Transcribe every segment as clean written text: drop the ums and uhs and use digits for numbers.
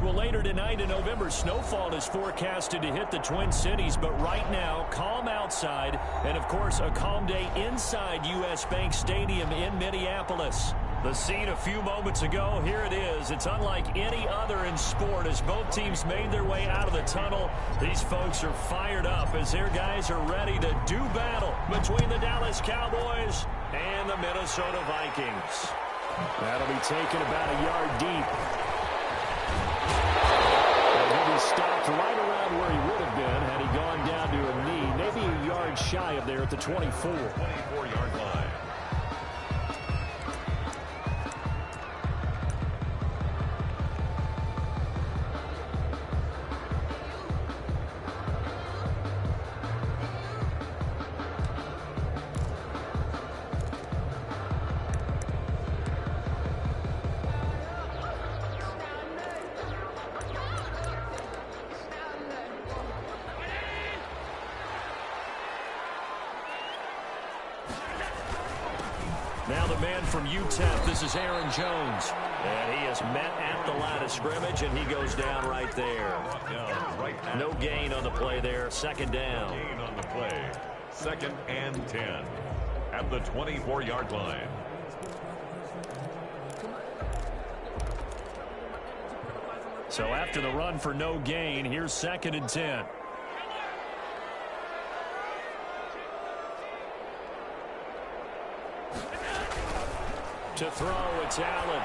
Well, later tonight in November, snowfall is forecasted to hit the Twin Cities, but right now, calm outside, and of course, a calm day inside U.S. Bank Stadium in Minneapolis. The scene a few moments ago, here it is. It's unlike any other in sport as both teams made their way out of the tunnel. These folks are fired up as their guys are ready to do battle between the Dallas Cowboys and the Minnesota Vikings. That'll be taken about a yard deep. He stopped right around where he would have been had he gone down to a knee, maybe a yard shy of there at the 24-yard line. Now the man from UTEP, this is Aaron Jones. And he is met at the line of scrimmage, and he goes down right there. No gain on the play there, second down. Gain on the play, 2nd and 10 at the 24-yard line. So after the run for no gain, here's 2nd and 10. To throw, it's Allen.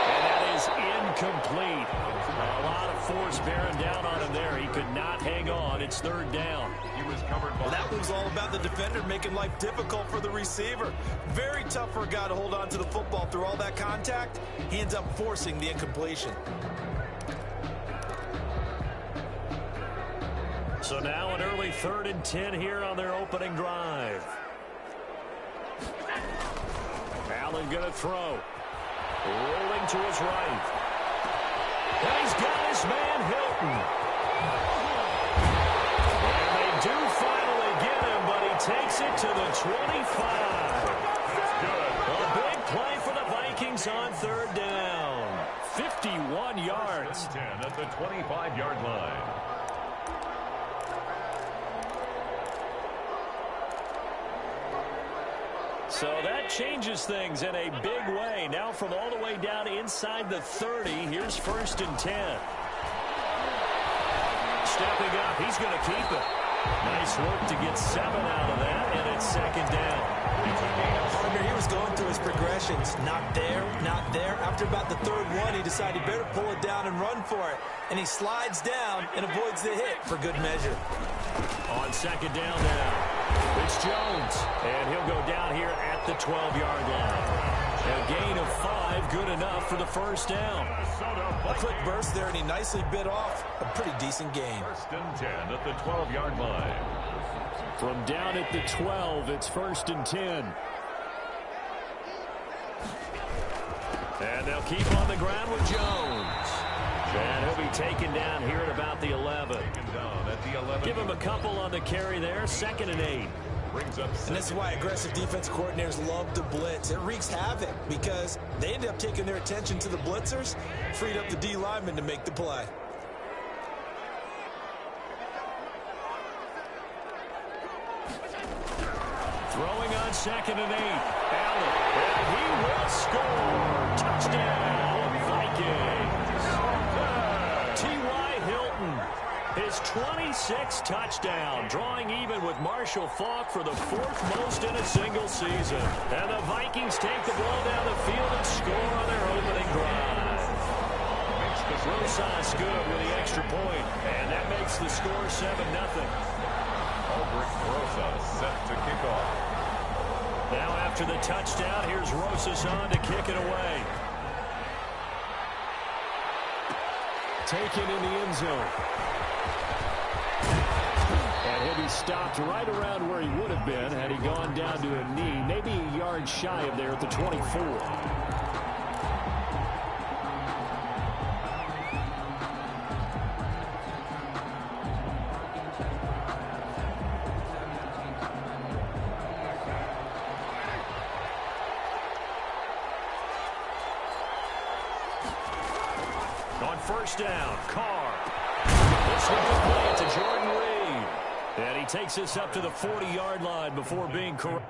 And that is incomplete. A lot of force bearing down on him there. He could not hang on. It's 3rd down. He was covered by... Well, that was all about the defender making life difficult for the receiver. Very tough for a guy to hold on to the football through all that contact. He ends up forcing the incompletion. So now an early 3rd and 10 here on their opening drive. Allen going to throw. Rolling to his right. And he's got his man Hilton. And they do finally get him, but he takes it to the 25. A big play for the Vikings on 3rd down. 51 yards. 10 at the 25-yard line. So that changes things in a big way. Now from all the way down inside the 30, here's 1st and 10. Stepping up, he's going to keep it. Nice work to get 7 out of that, and it's 2nd down. Partner, he was going through his progressions. Not there, not there. After about the 3rd one, he decided he better pull it down and run for it. And he slides down and avoids the hit for good measure. On 2nd down now. It's Jones, and he'll go down here at the 12-yard line. A gain of 5, good enough for the 1st down. A quick burst there, and he nicely bit off a pretty decent gain. 1st and 10 at the 12-yard line. From down at the 12, it's 1st and 10. And they'll keep on the ground with Jones. And he'll be taken down here at about the 11. Taken down at the 11. Give him a couple on the carry there, 2nd and 8. brings up And this is why aggressive defense coordinators love to blitz. It wreaks havoc because they end up taking their attention to the blitzers, freed up the D lineman to make the play. Throwing on 2nd and 8. Allen, and he will score. Touchdown, Vikings. T.Y. Hilton, his 26th touchdown, drawing even with Marshall Faulk for the 4th most in a single season. And the Vikings take the ball down the field and score on their opening drive. Rosas good with the extra point, and that makes the score 7-0. Aldrich Rosas set to kick off. Now after the touchdown, here's Rosas on to kick it away. Taken in the end zone. And he'll be stopped right around where he would have been had he gone down to a knee, maybe a yard shy of there at the 24. On first down, Carr. This one complete to Jordan Reed. And he takes us up to the 40-yard line before being correct.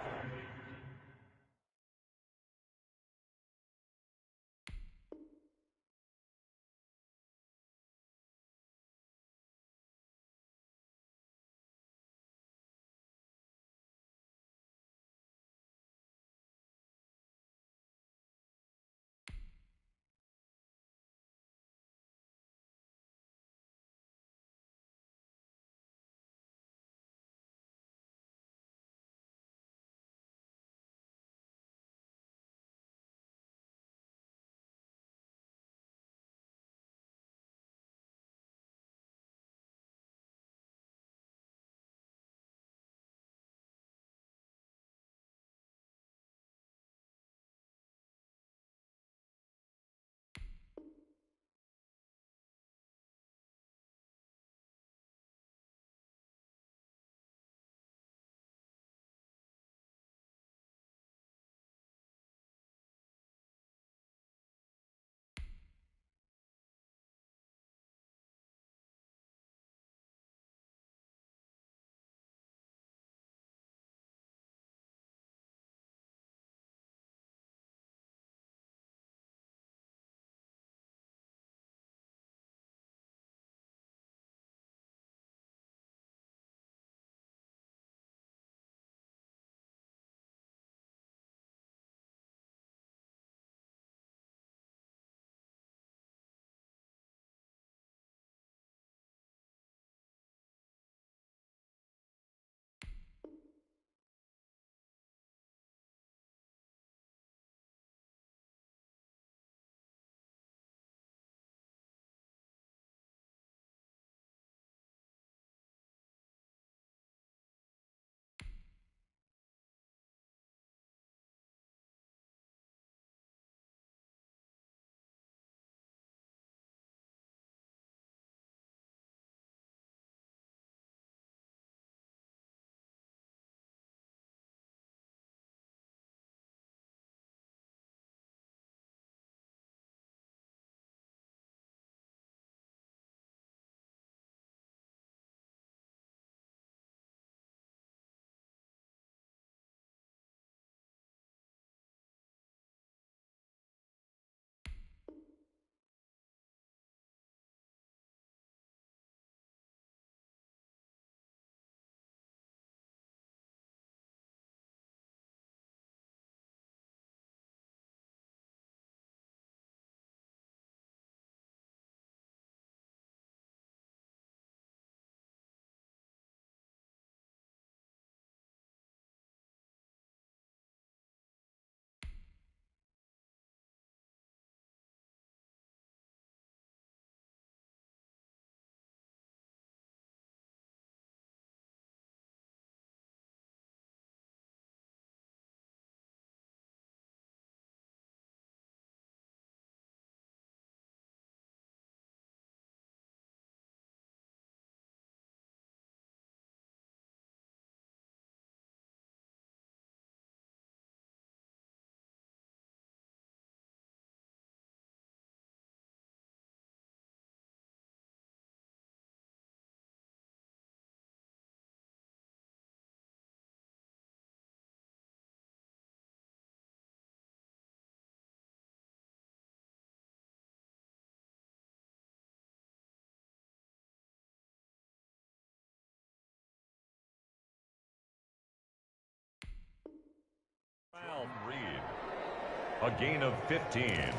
A gain of 15.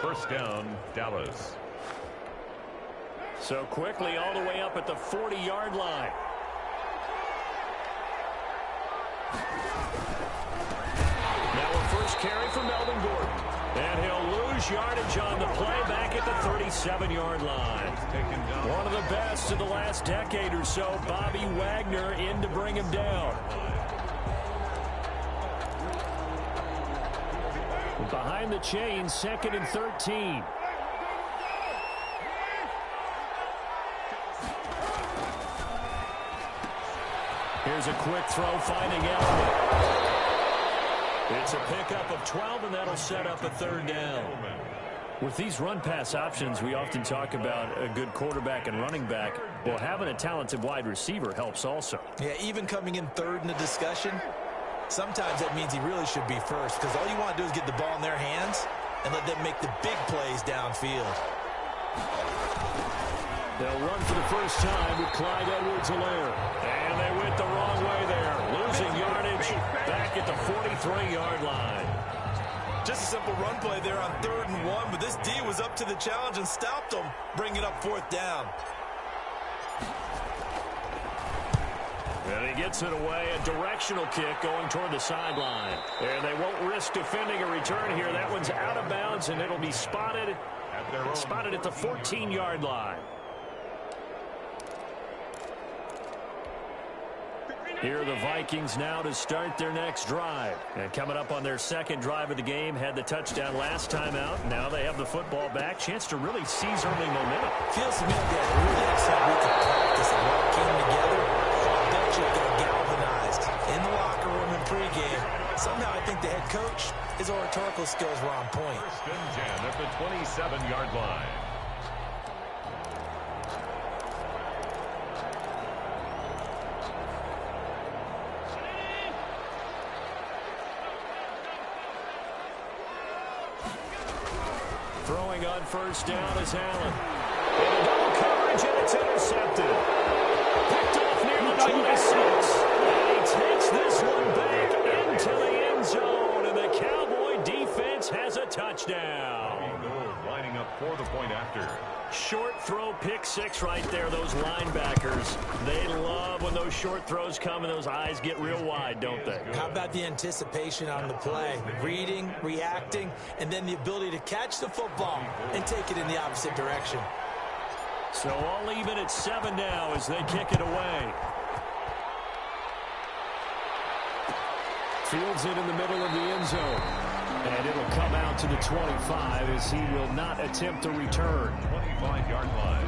First down, Dallas. So quickly all the way up at the 40-yard line. Now a first carry for Melvin Gordon. And he'll lose yardage on the play back at the 37-yard line. One of the best of the last decade or so, Bobby Wagner in to bring him down. Behind the chains, 2nd and 13. Here's a quick throw, finding Elliott. It's a pickup of 12, and that'll set up a 3rd down. With these run-pass options, we often talk about a good quarterback and running back. Well, having a talented wide receiver helps also. Yeah, even coming in 3rd in the discussion, sometimes that means he really should be first, because all you want to do is get the ball in their hands and let them make the big plays downfield. They'll run for the first time with Clyde Edwards-Helaire. And they went the wrong way there. Losing yardage back at the 43-yard line. Just a simple run play there on 3rd and 1, but this D was up to the challenge and stopped them, bringing up 4th down. And he gets it away, a directional kick going toward the sideline. And they won't risk defending a return here. That one's out of bounds, and it'll be spotted at the 14-yard line. Here are the Vikings now to start their next drive. And coming up on their 2nd drive of the game, had the touchdown last time out. Now they have the football back. Chance to really seize early momentum. Feels to me like they had a really excellent week of practice and all came together. I bet you they're galvanized in the locker room in pregame. Somehow I think the head coach, his oratorical skills were on point. 1st and 10 at the 27-yard line. Throwing on 1st down is Allen. In double coverage, and it's intercepted. Picked off near the 26. And he takes this one back into the end zone. And the Cowboy defense has a touchdown. Lining up for the point after. Short throw, pick 6 right there. Those linebackers, they love when those short throws come and those eyes get real wide, don't they? How about the anticipation on the play? Reading, reacting, and then the ability to catch the football and take it in the opposite direction. So all even at 7 now as they kick it away. Fields it in the middle of the end zone. And it'll come out to the 25 as he will not attempt to return. 25-yard line.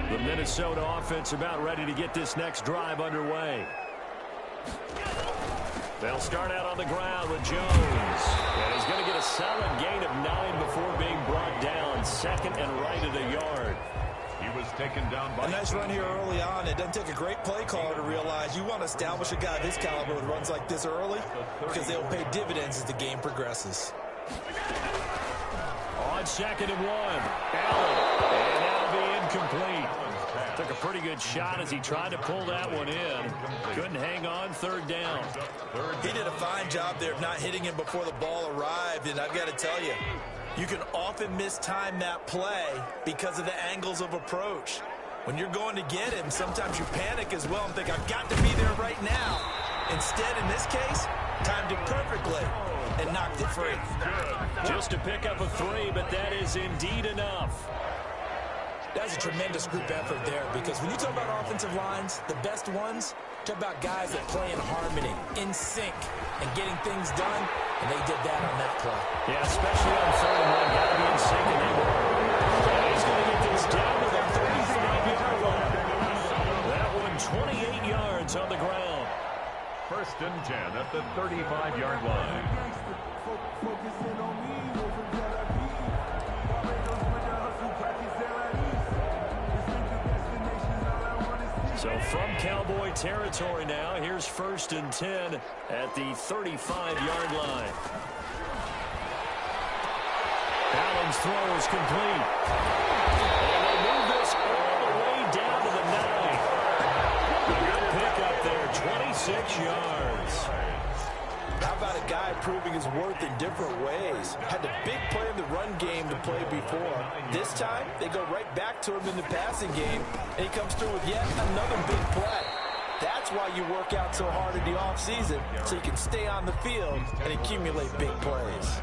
The Minnesota offense about ready to get this next drive underway. They'll start out on the ground with Jones. And he's going to get a solid gain of 9 before being brought down. 2nd and right at a yard. He was taken down by... A nice run here early on. It doesn't take a great play caller to realize you want to establish a guy of this caliber with runs like this early because they'll pay dividends as the game progresses. On 2nd and 1. Allen. And that'll be incomplete. Took a pretty good shot as he tried to pull that one in. Couldn't hang on 3rd down. He did a fine job there of not hitting him before the ball arrived, and I've got to tell you, you can often mistime that play because of the angles of approach. When you're going to get him, sometimes you panic as well and think, I've got to be there right now. Instead, in this case, timed it perfectly and knocked it free. Just to pick up a 3, but that is indeed enough. That's a tremendous group effort there because when you talk about offensive lines, the best ones, talk about guys that play in harmony, in sync, and getting things done, and they did that on that play. Yeah, especially on 3rd and 1, got to be in sync, and they were. And he's going to get this down to the 35-yard line. That one 28 yards on the ground. 1st and 10 at the 35-yard line. So from Cowboy territory now, here's 1st and 10 at the 35-yard line. Vikings throw is complete. And they move this all the way down to the 9. A good pickup there, 26 yards. How about a guy proving his worth in different ways? Had a big play in the run game to play before. This time, they go right back to him in the passing game, and he comes through with yet another big play. That's why you work out so hard in the offseason, so you can stay on the field and accumulate big plays.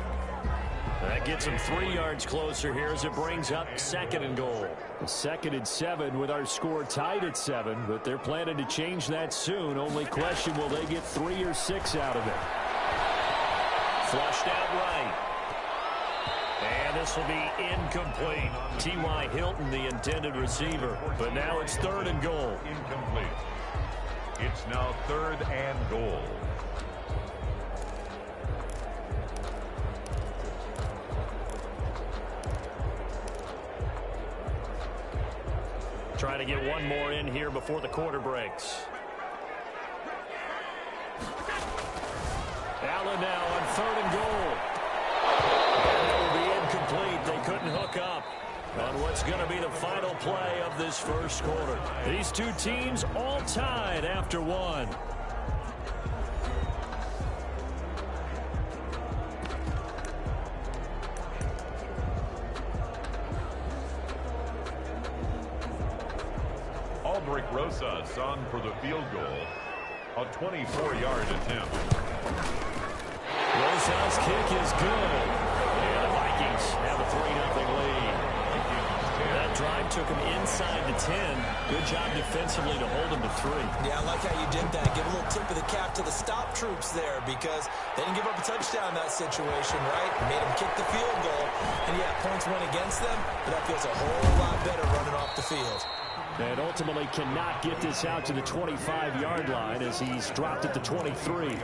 That gets him 3 yards closer here as it brings up 2nd and goal. 2nd and 7 with our score tied at 7, but they're planning to change that soon. Only question, will they get 3 or 6 out of it? Flushed out right. And this will be incomplete. T.Y. Hilton, the intended receiver. But now it's 3rd and goal. Incomplete. It's now 3rd and goal. Trying to get one more in here before the quarter breaks. Allen now on 3rd and goal. And that will be incomplete. They couldn't hook up on what's going to be the final play of this first quarter. These two teams all tied after 1. Aldrich Rosas on for the field goal. A 24-yard attempt. Rosas' kick is good. And the Vikings have a 3-0 lead. That drive took him inside the 10. Good job defensively to hold him to 3. Yeah, I like how you did that. Give a little tip of the cap to the stop troops there because they didn't give up a touchdown in that situation, right? Made them kick the field goal. And, yeah, points went against them, but that feels a whole lot better running off the field. And ultimately cannot get this out to the 25-yard line as he's dropped at the 23.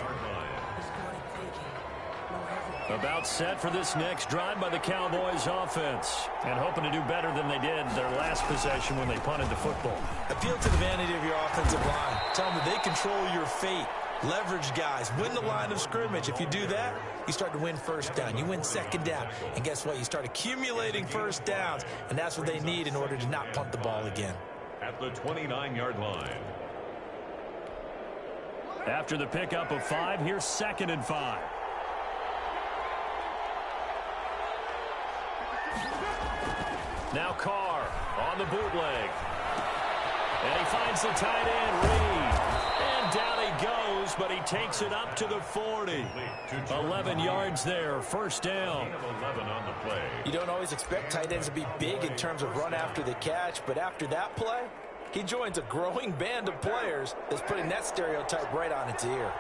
About set for this next drive by the Cowboys offense. And hoping to do better than they did their last possession when they punted the football. Appeal to the vanity of your offensive line. Tell them that they control your fate. Leverage guys. Win the line of scrimmage. If you do that, you start to win first down. You win 2nd down. And guess what? You start accumulating first downs. And that's what they need in order to not punt the ball again. At the 29-yard line. After the pickup of 5, here's 2nd and 5. Now Carr on the bootleg. And he finds the tight end, Reed. And down he goes, but he takes it up to the 40. 11 yards there, first down. 11 on the play. You don't always expect tight ends to be big in terms of run after the catch, but after that play, he joins a growing band of players that's putting that stereotype right on its ear.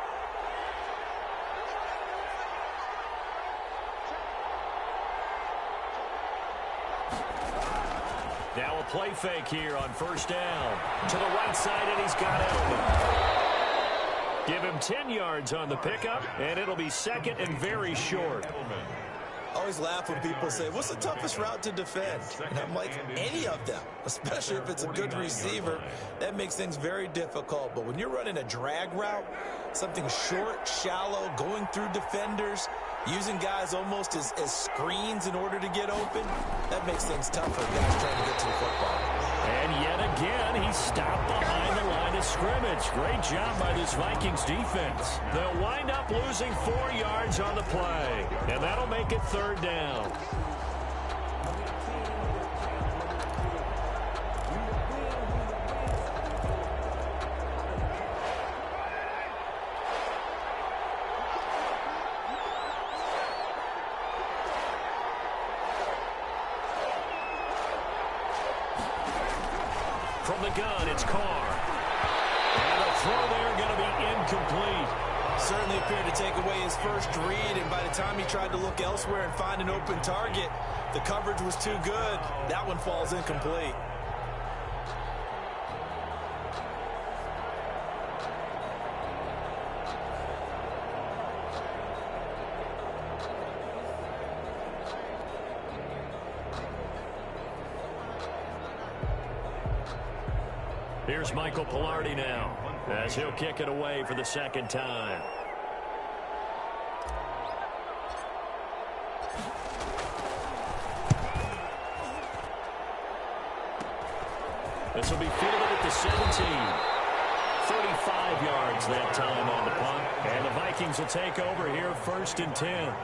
Now a play fake here on first down. To the right side, and he's got Edelman. Give him 10 yards on the pickup, and it'll be 2nd and very short. I always laugh when people say, what's the toughest route to defend? And I'm like, any of them, especially if it's a good receiver. That makes things very difficult. But when you're running a drag route, something short, shallow, going through defenders, using guys almost as screens in order to get open, that makes things tough for guys trying to get to the football. And yet again, he's stopped behind the line of scrimmage. Great job by this Vikings defense. They'll wind up losing 4 yards on the play, and that'll make it 3rd down. From the gun, it's Carr. And the throw there going to be incomplete. Certainly appeared to take away his first read, and by the time he tried to look elsewhere and find an open target, the coverage was too good. That one falls incomplete. Here's Michael Pilardi now, as he'll kick it away for the 2nd time. This will be fielded at the 17. 35 yards that time on the punt. And the Vikings will take over here, 1st and 10.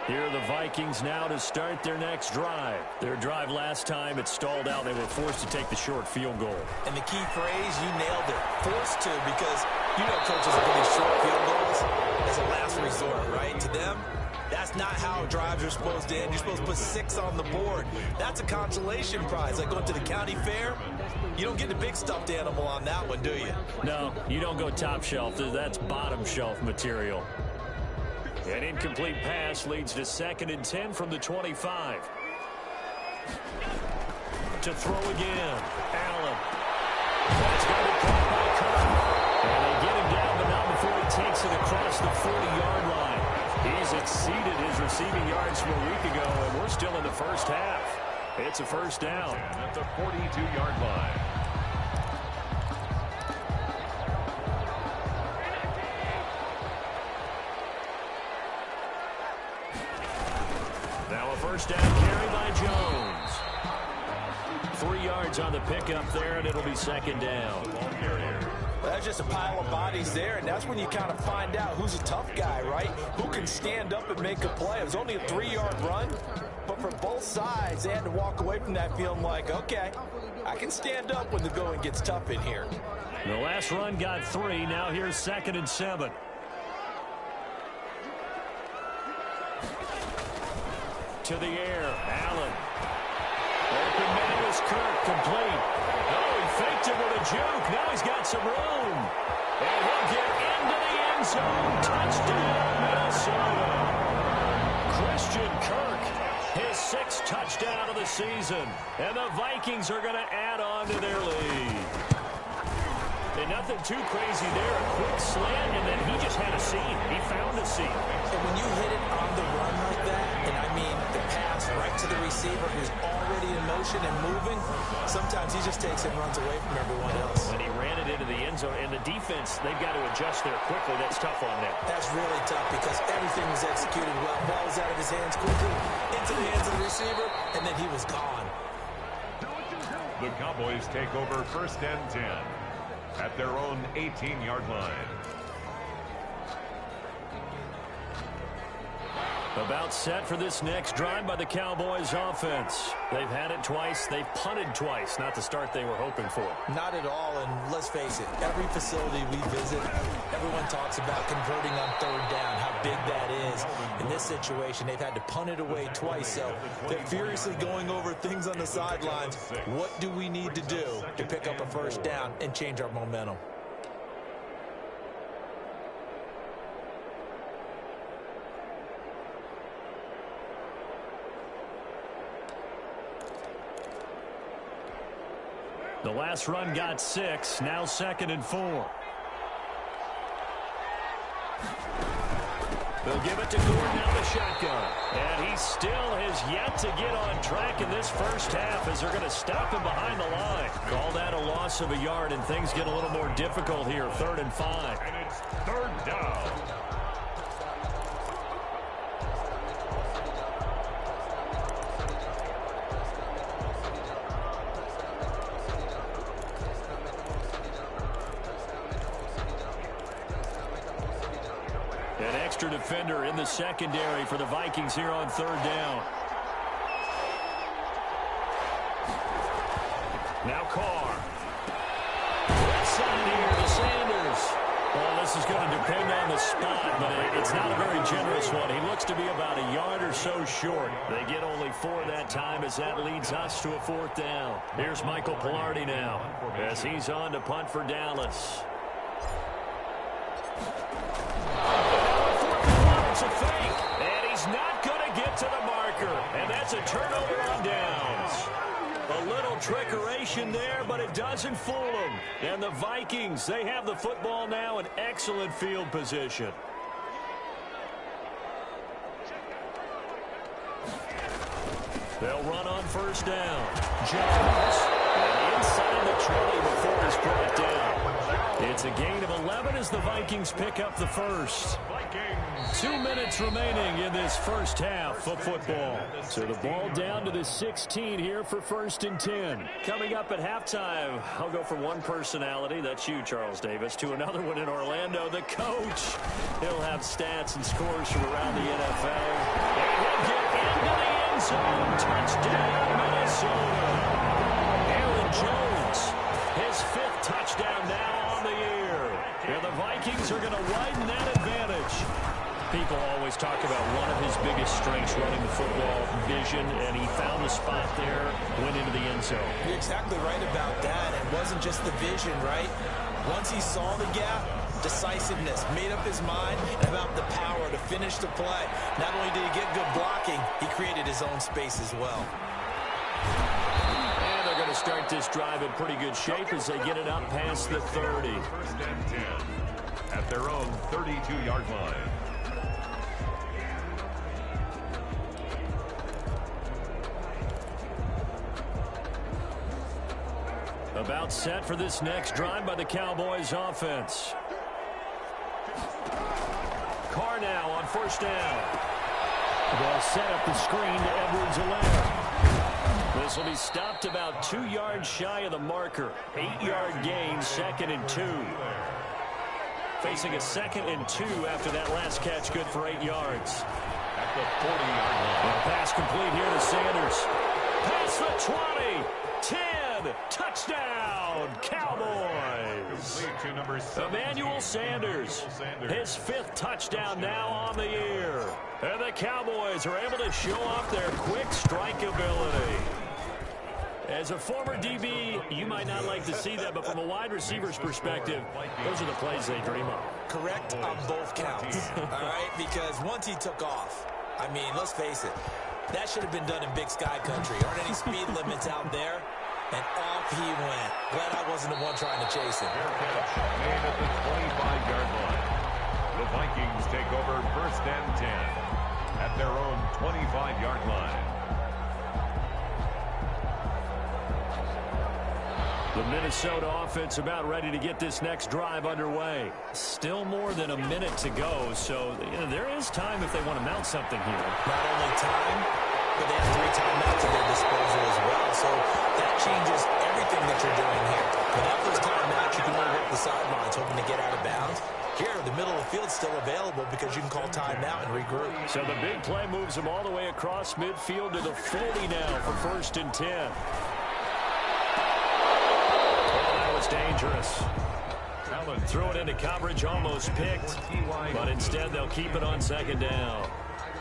Here are the Vikings now to start their next drive. Their drive last time, it stalled out. They were forced to take the short field goal. And the key phrase, you nailed it. Forced to, because you know coaches are going to be short field goals as a last resort, right? To them, that's not how drives are supposed to end. You're supposed to put 6 on the board. That's a consolation prize. Like going to the county fair, you don't get the big stuffed animal on that one, do you? No, you don't go top shelf. That's bottom shelf material. An incomplete pass leads to 2nd and 10 from the 25. To throw again. Allen. That's going to be caught by Kirk. And they get him down, but not before he takes it across the 40-yard line. He's exceeded his receiving yards from a week ago, and we're still in the first half. It's a first down. At the 42-yard line. Now a first down carry by Jones. 3 yards on the pickup there, and it'll be 2nd down. Well, that's just a pile of bodies there, and that's when you kind of find out who's a tough guy, right? Who can stand up and make a play. It was only a 3-yard run, but for both sides, they had to walk away from that feeling like, okay, I can stand up when the going gets tough in here. The last run got 3. Now here's 2nd and 7. To the air, Allen. Open man is Kirk, complete. Oh, he faked it with a juke. Now he's got some room. And he'll get into the end zone. Touchdown, Minnesota. Christian Kirk, his 6th touchdown of the season. And the Vikings are going to add on to their lead. And nothing too crazy there. A quick slant, and then he just had a seam. He found a seam. And when you hit it on the run like that, and I mean the pass right to the receiver who's already in motion and moving, sometimes he just takes and runs away from everyone else. And he ran it into the end zone. And the defense, they've got to adjust there quickly. That's tough on them. That's really tough because everything was executed well. Ball was out of his hands quickly, into the hands of the receiver, and then he was gone. The Cowboys take over 1st and 10 at their own 18-yard line. About set for this next drive by the Cowboys offense. They've had it twice. They've punted twice. Not the start they were hoping for. Not at all, and let's face it, every facility we visit, everyone talks about converting on 3rd down, how big that is. In this situation, they've had to punt it away twice, so they're furiously going over things on the sidelines. What do we need to do to pick up a 1st down and change our momentum? The last run got 6. Now 2nd and 4. They'll give it to Gordon out of the shotgun. And he still has yet to get on track in this first half as they're going to stop him behind the line. Call that a loss of a yard, and things get a little more difficult here. 3rd and 5. And it's 3rd down. An extra defender in the secondary for the Vikings here on 3rd down. Now Carr. Left side here to Sanders. Well, this is going to depend on the spot, but it's not a very generous one. He looks to be about a yard or so short. They get only 4 that time as that leads us to a 4th down. Here's Michael Pilardi now as he's on to punt for Dallas. It's a fake, and he's not going to get to the marker, and that's a turnover on downs. A little trickeration there, but it doesn't fool them. And the Vikings, they have the football now in excellent field position. They'll run on 1st down. Jones, and inside the 20 before he's brought down. It's a gain of 11 as the Vikings pick up the 1st. 2 minutes remaining in this first half of football. So the ball down to the 16 here for 1st and 10. Coming up at halftime, I'll go from one personality, that's you, Charles Davis, to another one in Orlando, the coach. He'll have stats and scores from around the NFL. And he'll get into the end zone. Touchdown, Minnesota. Aaron Jones, his 5th touchdown now on the year. And the Vikings are going to widen that advantage. People always talk about one of his biggest strengths running the football, vision, and he found the spot there, went into the end zone. You're exactly right about that. It wasn't just the vision, right? Once he saw the gap, decisiveness, made up his mind about the power to finish the play. Not only did he get good blocking, he created his own space as well. And they're going to start this drive in pretty good shape as they get it up past the 30. 1st and 10 at their own 32-yard line. About set for this next drive by the Cowboys offense. Carr now on 1st down. They'll set up the screen to Edwards-Helaire. This will be stopped about 2 yards shy of the marker. 8-yard gain, 2nd and 2. Facing a 2nd and 2 after that last catch, good for 8 yards. At the 40-yard line. Pass complete here to Sanders. Past the 20. 10. Touchdown, Cowboys. To number 17, Emmanuel Sanders. His 5th touchdown now on the year. And the Cowboys are able to show off their quick strike ability. As a former DB, you might not like to see that, but from a wide receiver's perspective, those are the plays they dream of. Correct on both counts, all right? Because once he took off, I mean, let's face it, that should have been done in Big Sky Country. Aren't any speed limits out there? And off he went. Glad I wasn't the one trying to chase him. Fair catch made at the 25-yard line. The Vikings take over 1st and 10 at their own 25-yard line. The Minnesota offense about ready to get this next drive underway. Still more than a minute to go, so there is time if they want to mount something here. Not only time, but they have 3 timeouts at their disposal as well, so that changes everything that you're doing here. Without those timeouts, you can only work the sidelines hoping to get out of bounds. Here, the middle of the field's still available because you can call timeout and regroup. So the big play moves them all the way across midfield to the 40 now for 1st and 10. Dangerous. Threw it into coverage, almost picked, but instead they'll keep it on 2nd down.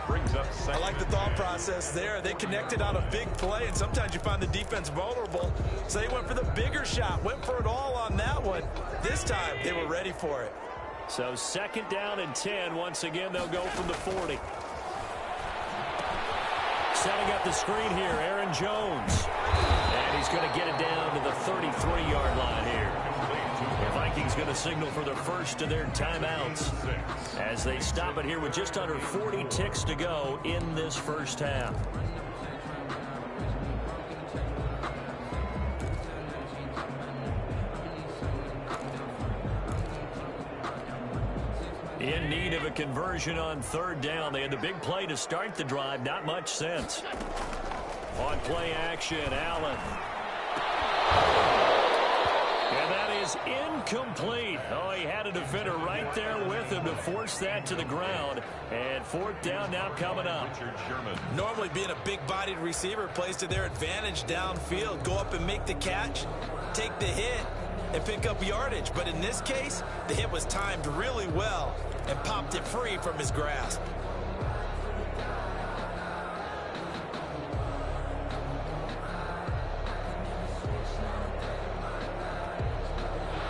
Brings up I like the thought process there. They connected on a big play, and sometimes you find the defense vulnerable, so they went for the bigger shot, went for it all on that one. This time, they were ready for it. So 2nd down and 10. Once again, they'll go from the 40. Setting up the screen here, Aaron Jones. And he's going to get it down to the 33-yard line here. The Vikings going to signal for the first of their timeouts as they stop it here with just under 40 ticks to go in this first half. In need of a conversion on 3rd down. They had the big play to start the drive. Not much sense. On play action, Allen. And that is incomplete. Oh, he had a defender right there with him to force that to the ground. And 4th down now coming up. Normally being a big-bodied receiver plays to their advantage downfield. Go up and make the catch, take the hit, and pick up yardage. But in this case, the hit was timed really well and popped it free from his grasp.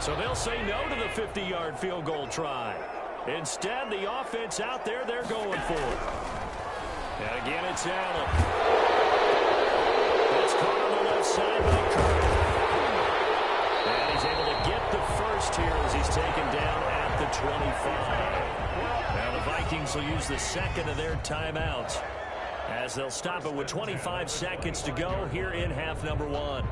So they'll say no to the 50-yard field goal try. Instead, the offense out there, they're going for it. And again, it's Allen. It's caught on the left side by Kirk. And he's able to get the first here as he's taken down at the 25. Now the Vikings will use the 2nd of their timeouts as they'll stop it with 25 seconds to go here in half number 1.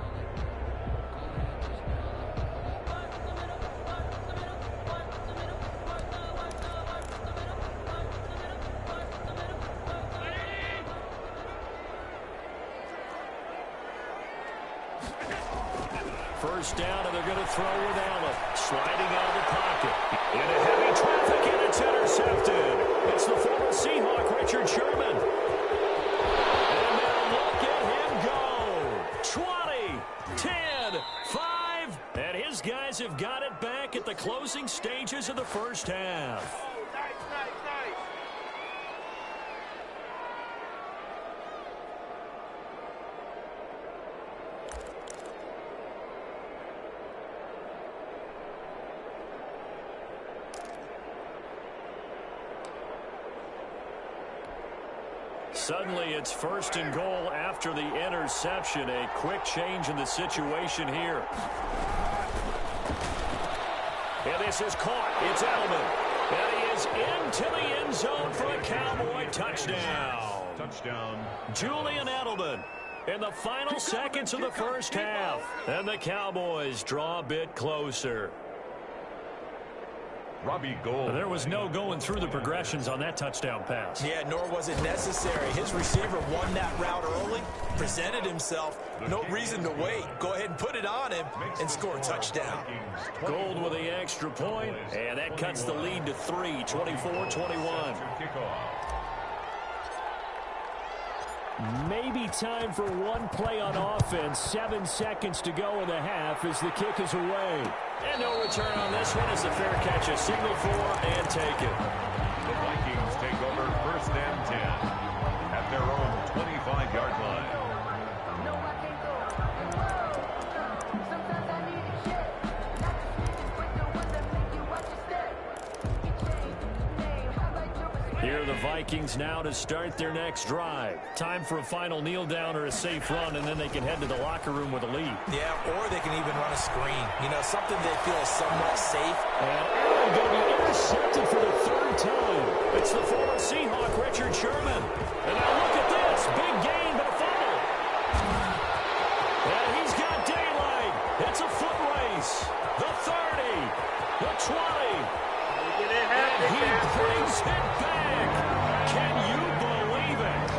first down, and they're going to throw with Allen. Sliding out of the pocket. Into heavy traffic, and it's intercepted. It's the former Seahawk, Richard Sherman. And now look at him go. 20, 10, 5. And his guys have got it back at the closing stages of the first half. Suddenly, it's first and goal after the interception. A quick change in the situation here. And this is caught. It's Edelman. And he is into the end zone for a Cowboy touchdown. Touchdown. Julian Edelman in the final seconds of the first half. And the Cowboys draw a bit closer. Robbie Gould. There was no going through the progressions on that touchdown pass. Yeah, nor was it necessary. His receiver won that route early, presented himself. No reason to wait. Go ahead and put it on him and score a touchdown. Gould with the extra point, and that cuts the lead to 3, 24-21. Maybe time for one play on offense. 7 seconds to go in the half as the kick is away. And no return on this one as the fair catch is signaled for and taken. The Vikings take over first and 10 at their own 25-yard line. Here are the Vikings now to start their next drive. Time for a final kneel down or a safe run, and then they can head to the locker room with a lead. Yeah, or they can even run a screen. You know, something they feel is somewhat safe. And Allen going to be intercepted for the 3rd time. It's the former Seahawk, Richard Sherman. And now look at this. Big gain, but a fumble. And he's got daylight. It's a foot race. The 30. The 20. And he brings it back. Can you believe it?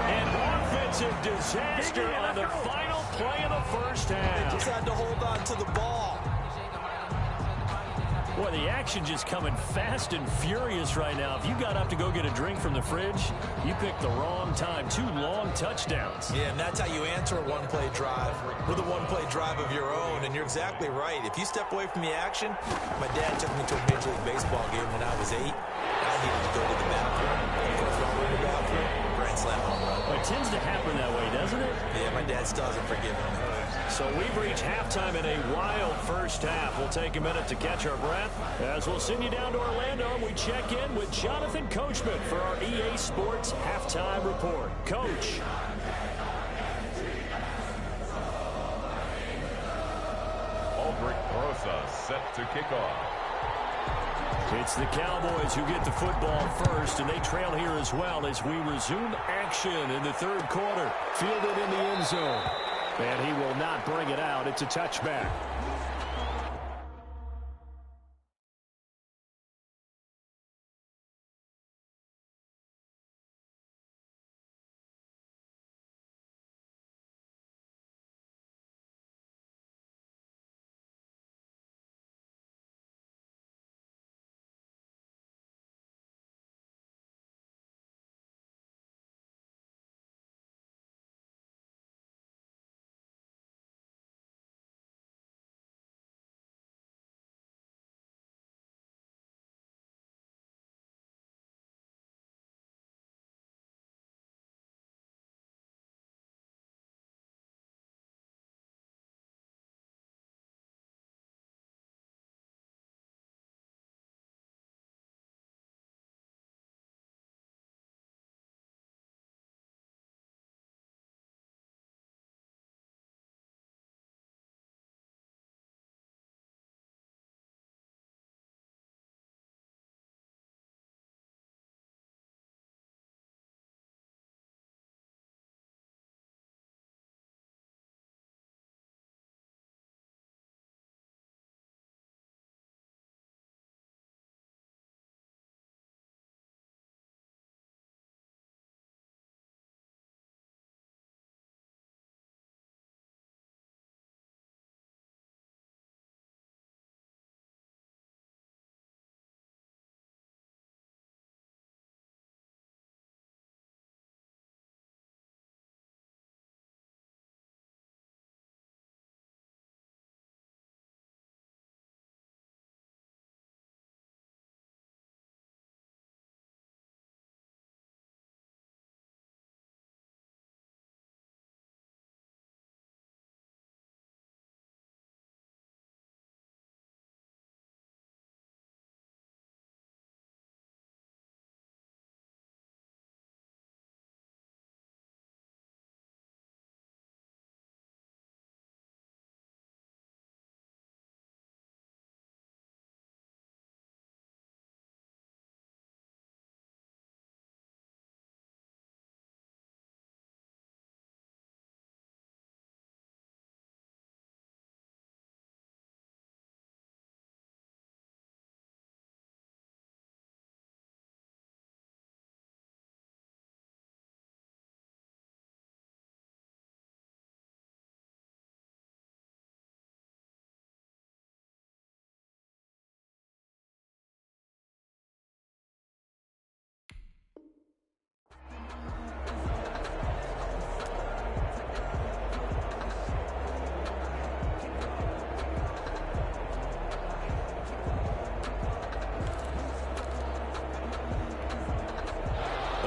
An offensive disaster on the final play of the first half. Just had to hold on to the ball. Boy, the action just coming fast and furious right now. If you got up to go get a drink from the fridge, you picked the wrong time. 2 long touchdowns. Yeah, and that's how you answer a one-play drive with a one-play drive of your own. And you're exactly right. If you step away from the action, my dad took me to a Major League Baseball game when I was 8. I needed to go to the bathroom. In the bathroom, grand slam home run. It tends to happen that way, doesn't it? Yeah, my dad still hasn't forgiven me. So we've reached halftime in a wild first half. We'll take a minute to catch our breath as we'll send you down to Orlando and we check in with Jonathan Coachman for our EA Sports Halftime Report. Coach. Aldrich Rosa set to kick off. It's the Cowboys who get the football first, and they trail here as well as we resume action in the 3rd quarter. Fielded in the end zone. And he will not bring it out. It's a touchback.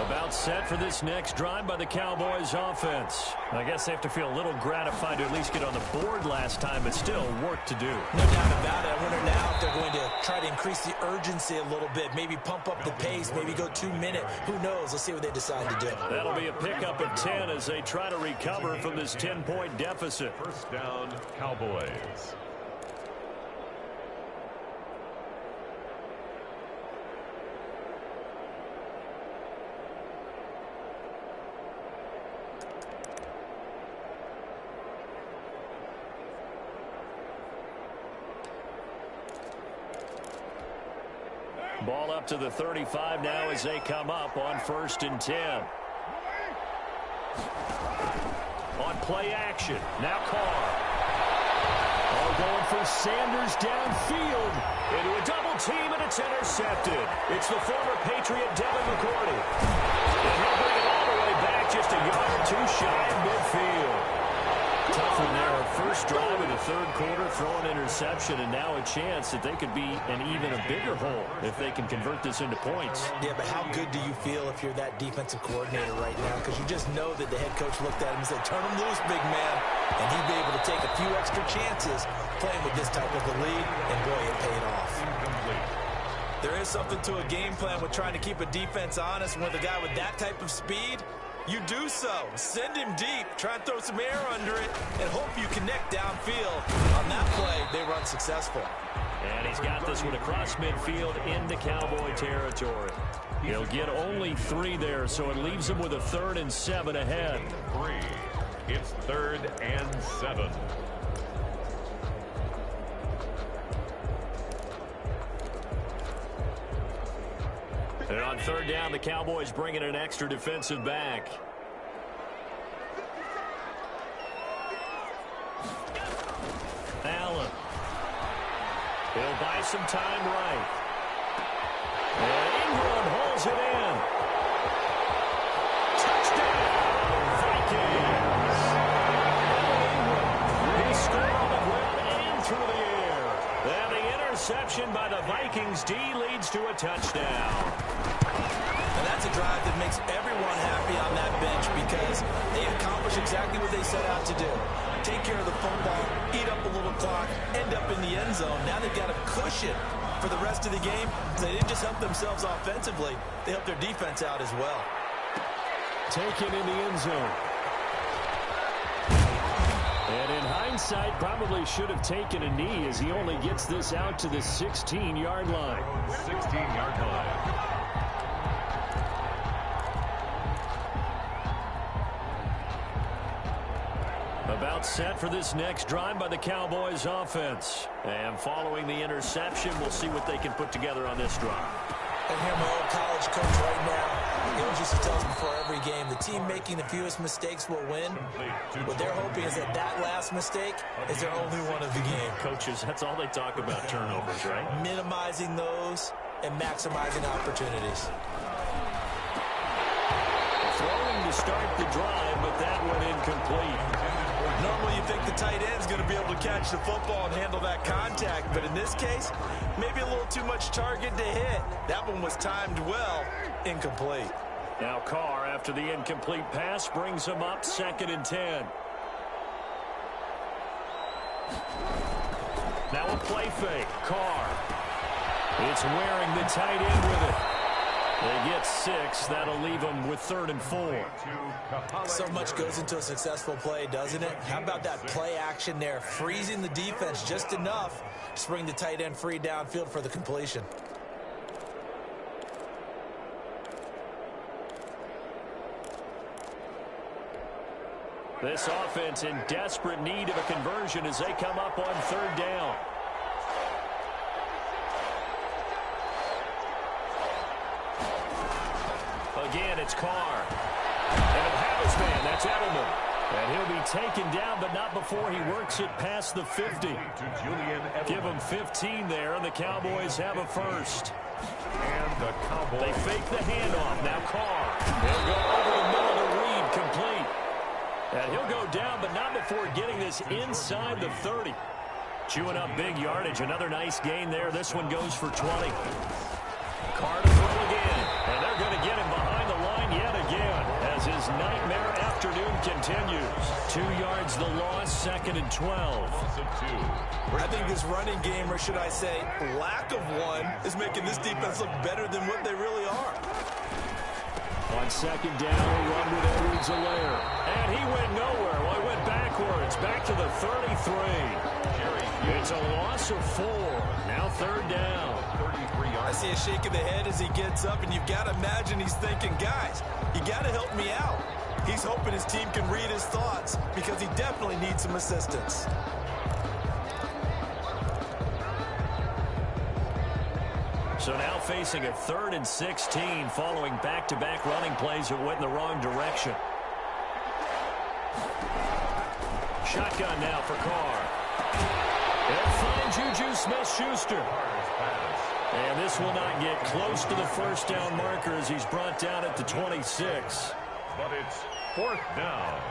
About set for this next drive by the Cowboys offense. I guess they have to feel a little gratified to at least get on the board last time, but still work to do. No doubt about it. I wonder now if they're going to try to increase the urgency a little bit, maybe pump up the pace, maybe go 2 minute. Who knows? Let's see what they decide to do. That'll be a pickup of 10 as they try to recover from this 10-point deficit. First down, Cowboys. Ball up to the 35 now as they come up on 1st and 10. On play action. Now Carr. Oh, going for Sanders downfield. Into a double team, and it's intercepted. It's the former Patriot Devin McCourty. And he'll bring it all the way back just a yard or two shy of midfield. Tough one there. First drive of the 3rd quarter, throw an interception, and now a chance that they could be an even a bigger hole if they can convert this into points. Yeah, but how good do you feel if you're that defensive coordinator right now? Because you just know that the head coach looked at him and said, turn him loose, big man. And he'd be able to take a few extra chances playing with this type of a lead, and boy, it paid off. There is something to a game plan with trying to keep a defense honest. With a guy with that type of speed, you do so. Send him deep, try and throw some air under it, and hope you connect downfield. On that play, they run successful. And he's got this one across midfield into Cowboy territory. He'll get only 3 there, so it leaves him with a 3rd and 7 ahead. 3. It's 3rd and 7. And on 3rd down, the Cowboys bring in an extra defensive back. Allen. He'll buy some time right. And Ingram holds it in. Touchdown, Vikings. He scored on the ground and through the air. And the interception by the Vikings D leads to a touchdown. And that's a drive that makes everyone happy on that bench because they accomplish exactly what they set out to do. Take care of the football, eat up a little clock, end up in the end zone. Now they've got a cushion for the rest of the game. They didn't just help themselves offensively, they helped their defense out as well. Taken in the end zone. And in hindsight, probably should have taken a knee as he only gets this out to the 16-yard line. 16-yard line. About set for this next drive by the Cowboys offense. And following the interception, we'll see what they can put together on this drive. I hear my old college coach right now. He always used to tell us before every game, the team making the fewest mistakes will win. What they're hoping is that that last mistake is their only one of the game. Coaches, that's all they talk about, turnovers, right? Minimizing those and maximizing opportunities. Throwing to start the drive, but that one incomplete. Normally you think the tight end's going to be able to catch the football and handle that contact, but in this case, maybe a little too much target to hit. That one was timed well, incomplete. Now Carr, after the incomplete pass, brings him up 2nd and 10. Now a play fake. Carr. It's wearing the tight end with it. They get 6. That'll leave them with 3rd and 4. So much goes into a successful play, doesn't it? How about that play action there? Freezing the defense just enough to bring the tight end free downfield for the completion. This offense in desperate need of a conversion as they come up on 3rd down. Again, it's Carr. And he'll have his man. That's Edelman. And he'll be taken down, but not before he works it past the 50. Give him 15 there, and the Cowboys have a first. And the Cowboys. They fake the handoff. Now Carr. He'll go over the middle to Reed, complete. And he'll go down, but not before getting this inside the 30. Chewing up big yardage. Another nice gain there. This one goes for 20. Carr to throw again. And they're going to get him behind the line continues. 2 yards the loss, 2nd and 12. Loss of 2. I think this running game, or should I say lack of one, is making this defense look better than what they really are. On 2nd down, a run with Edwards-Helaire. And he went nowhere. Well, he went backwards, back to the 33. It's a loss of 4. Now 3rd down. 33 yards. I see a shake of the head as he gets up, and you've got to imagine he's thinking, guys, you got to help me out. He's hoping his team can read his thoughts because he definitely needs some assistance. So now facing a 3rd and 16 following back-to-back running plays that went in the wrong direction. Shotgun now for Carr. They'll find Juju Smith-Schuster. And this will not get close to the 1st down marker as he's brought down at the 26. But it's 4th down.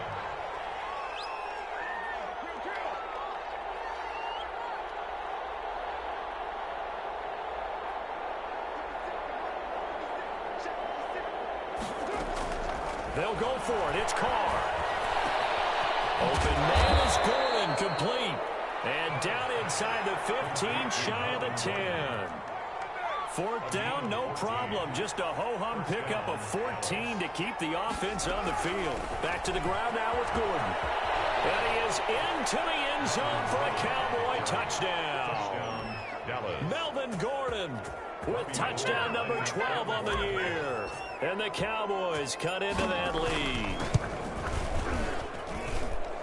They'll go for it. It's Carr. Open man is Gordon, complete. And down inside the 15, shy of the 10. 4th down, no problem. Just a ho-hum pickup of 14 to keep the offense on the field. Back to the ground now with Gordon. And he is into the end zone for a Cowboy touchdown. Dallas. Melvin Gordon with touchdown number 12 on the year. And the Cowboys cut into that lead.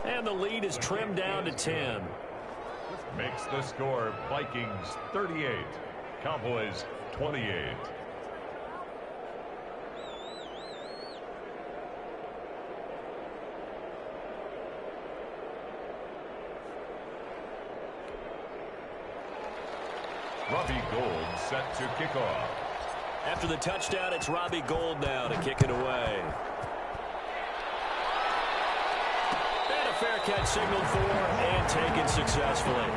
And the lead is trimmed down to 10. Makes the score Vikings 38, Cowboys 28. Robbie Gould set to kick off. After the touchdown, it's Robbie Gould now to kick it away. And a fair catch signaled for and taken successfully.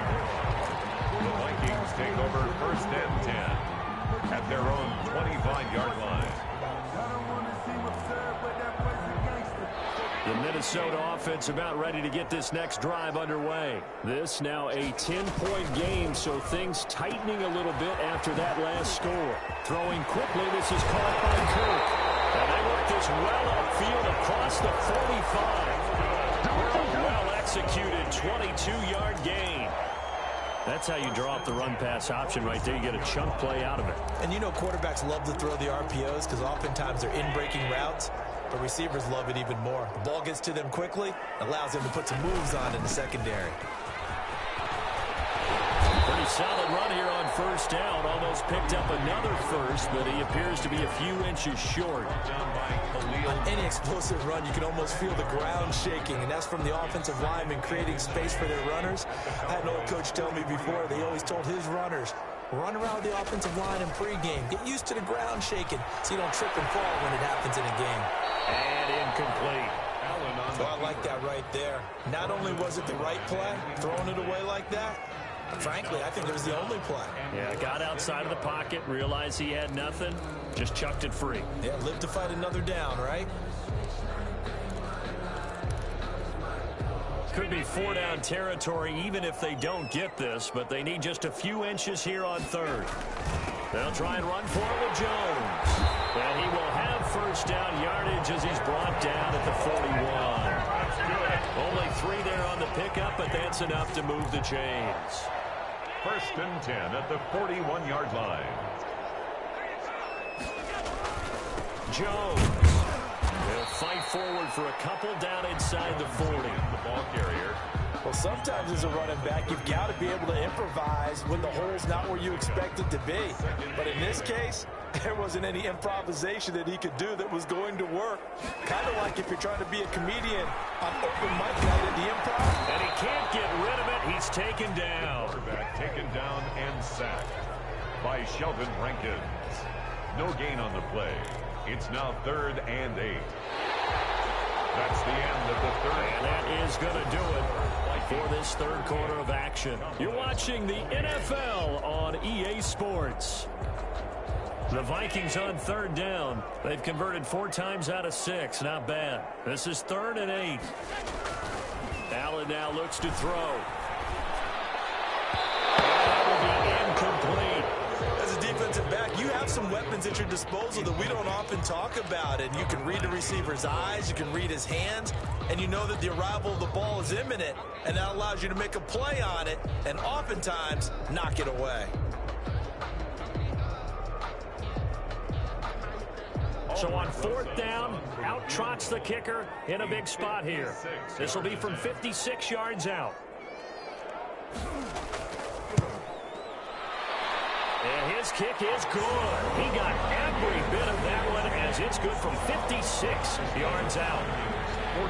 The Vikings take over 1st and 10 at their own 25-yard line. The Minnesota offense about ready to get this next drive underway. This now a 10-point game, so things tightening a little bit after that last score. Throwing quickly, this is caught by Kirk. And they work this well upfield across the 45. Well-executed 22-yard gain. That's how you draw up the run-pass option right there. You get a chunk play out of it. And you know quarterbacks love to throw the RPOs because oftentimes they're in-breaking routes. But receivers love it even more. The ball gets to them quickly, allows them to put some moves on in the secondary. Pretty solid run here on 1st down. Almost picked up another first, but he appears to be a few inches short. On any explosive run, you can almost feel the ground shaking, and that's from the offensive linemen creating space for their runners. I had an old coach tell me before, they always told his runners, run around the offensive line in pregame. Get used to the ground shaking so you don't trip and fall when it happens in a game. And incomplete. So I like that right there. Not only was it the right play, throwing it away like that, but frankly, I think it was the only play. Yeah, got outside of the pocket, realized he had nothing, just chucked it free. Yeah, live to fight another down, right? Could be 4-down territory even if they don't get this, but they need just a few inches here on 3rd. They'll try and run for it with Jones. And he will have 1st down yardage as he's brought down at the 41. Only 3 there on the pickup, but that's enough to move the chains. 1st and 10 at the 41-yard line. Jones will fight forward for a couple down inside the 40. The ball carrier. Well, sometimes as a running back, you've got to be able to improvise when the hole's not where you expect it to be. But in this case, there wasn't any improvisation that he could do that was going to work. Kind of like if you're trying to be a comedian on open mic night at the Improv. And he can't get rid of it. He's taken down. Quarterback taken down and sacked by Sheldon Rankins. No gain on the play. It's now 3rd and 8. That's the end of the 3rd. And that is going to do it for this 3rd quarter of action. You're watching the NFL on EA Sports. The Vikings on third down. They've converted 4 times out of 6. Not bad. This is 3rd and 8. Allen now looks to throw. That will be incomplete. As a defensive back, you have some weapons at your disposal that we don't often talk about. And you can read the receiver's eyes, you can read his hands, and you know that the arrival of the ball is imminent, and that allows you to make a play on it and oftentimes knock it away. So on 4th down, out trots the kicker in a big spot here. This will be from 56 yards out. And his kick is good. He got every bit of that one as it's good from 56 yards out.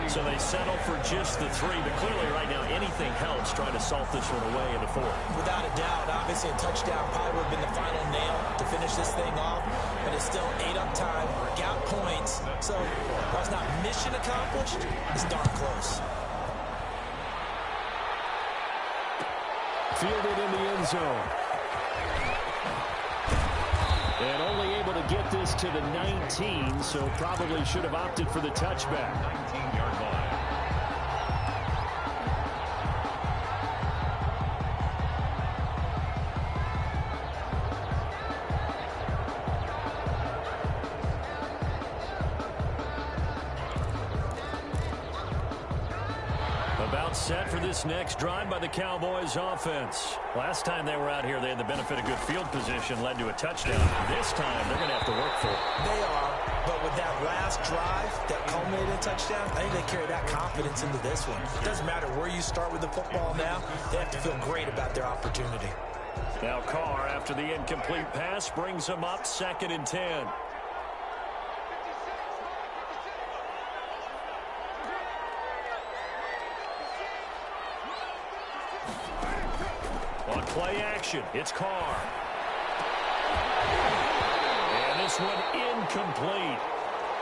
So they settle for just the 3, but clearly right now anything helps trying to salt this one away in the 4th. Without a doubt, obviously a touchdown probably would have been the final nail to finish this thing off, but it's still 8 up time, got points, so while it's not mission accomplished, it's darn close. Fielded in the end zone. And only able to get this to the 19, so probably should have opted for the touchback. 19-yard line. About set for this next drive by the Cowboys offense. Last time they were out here, they had the benefit of good field position, led to a touchdown. This time, they're going to have to work for it. They are, but with that last drive that culminated in a touchdown, I think they carry that confidence into this one. It doesn't matter where you start with the football now, they have to feel great about their opportunity. Now Carr, after the incomplete pass, brings them up 2nd and 10. On play action, it's Carr. And this one incomplete.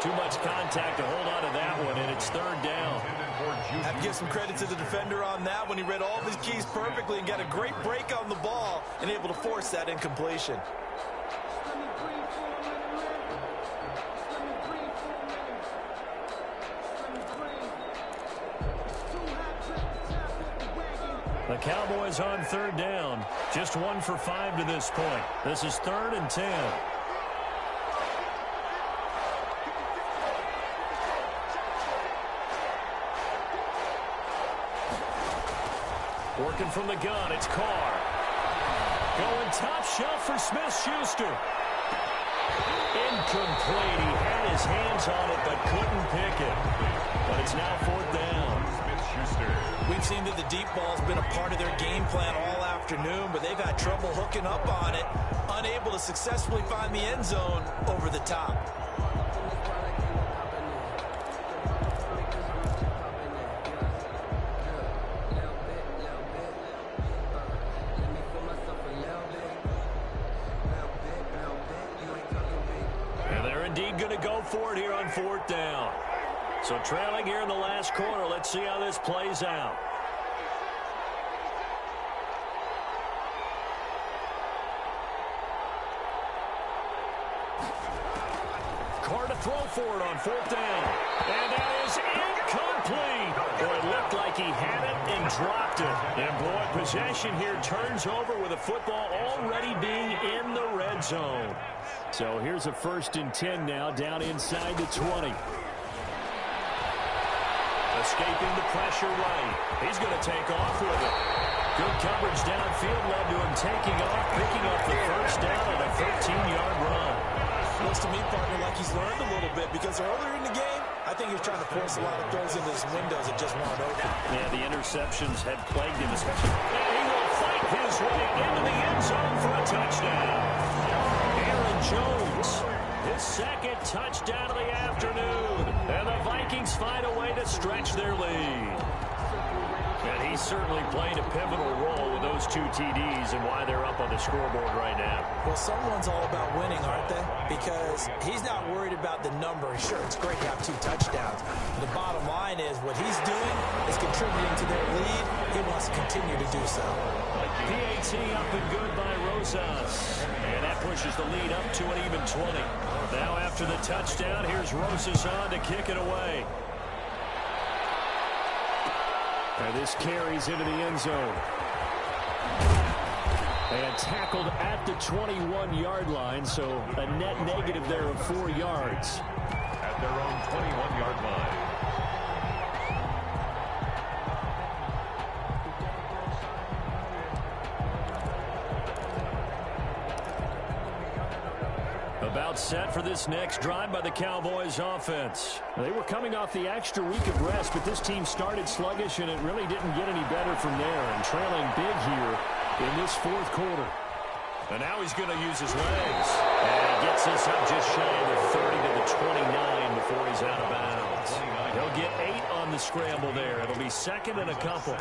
Too much contact to hold on to that one, and it's 3rd down. I have to give some credit to the defender on that when he read all of his keys perfectly and got a great break on the ball and able to force that incompletion. The Cowboys on 3rd down. Just 1 for 5 to this point. This is 3rd and 10. Working from the gun, it's Carr. Going top shelf for Smith-Schuster. Incomplete. He had his hands on it but couldn't pick it. But it's now 4th down. Smith-Schuster. We've seen that the deep ball's been a part of their game plan all afternoon, but they've had trouble hooking up on it, unable to successfully find the end zone over the top. And they're indeed going to go for it here on 4th down. So trailing here in the last quarter. Let's see how this plays out. Carr to throw for it on 4th down. And that is incomplete. Boy, it looked like he had it and dropped it. And boy, possession here turns over with a football already being in the red zone. So here's a 1st and 10 now, down inside the 20. Escaping the pressure right. He's going to take off with it. Good coverage downfield led to him taking off, picking up the 1st down on a 13-yard run. Looks to me, partner, like he's learned a little bit because earlier in the game, I think he was trying to force a lot of throws into his windows that just weren't open. Yeah, the interceptions had plagued him, especially. And he will fight his way into the end zone for a touchdown. Aaron Jones, his 2nd touchdown of the afternoon. And the Vikings find a way to stretch their lead. And he's certainly played a pivotal role with those 2 TDs and why they're up on the scoreboard right now. Well, someone's all about winning, aren't they? Because he's not worried about the number. Sure, it's great to have 2 touchdowns. The bottom line is what he's doing is contributing to their lead. He wants to continue to do so. PAT up and good by Rosas. And that pushes the lead up to an even 20. Now after the touchdown, here's Rosas on to kick it away. And this carries into the end zone. And tackled at the 21-yard line, so a net negative there of 4 yards. At their own 21-yard line. About set for this next drive by the Cowboys offense. They were coming off the extra week of rest, but this team started sluggish, and it really didn't get any better from there. And trailing big here in this fourth quarter. And now he's going to use his legs. And he gets this up just shy of the 30 to the 29 before he's out of bounds. He'll get 8 on the scramble there. It'll be second and a couple.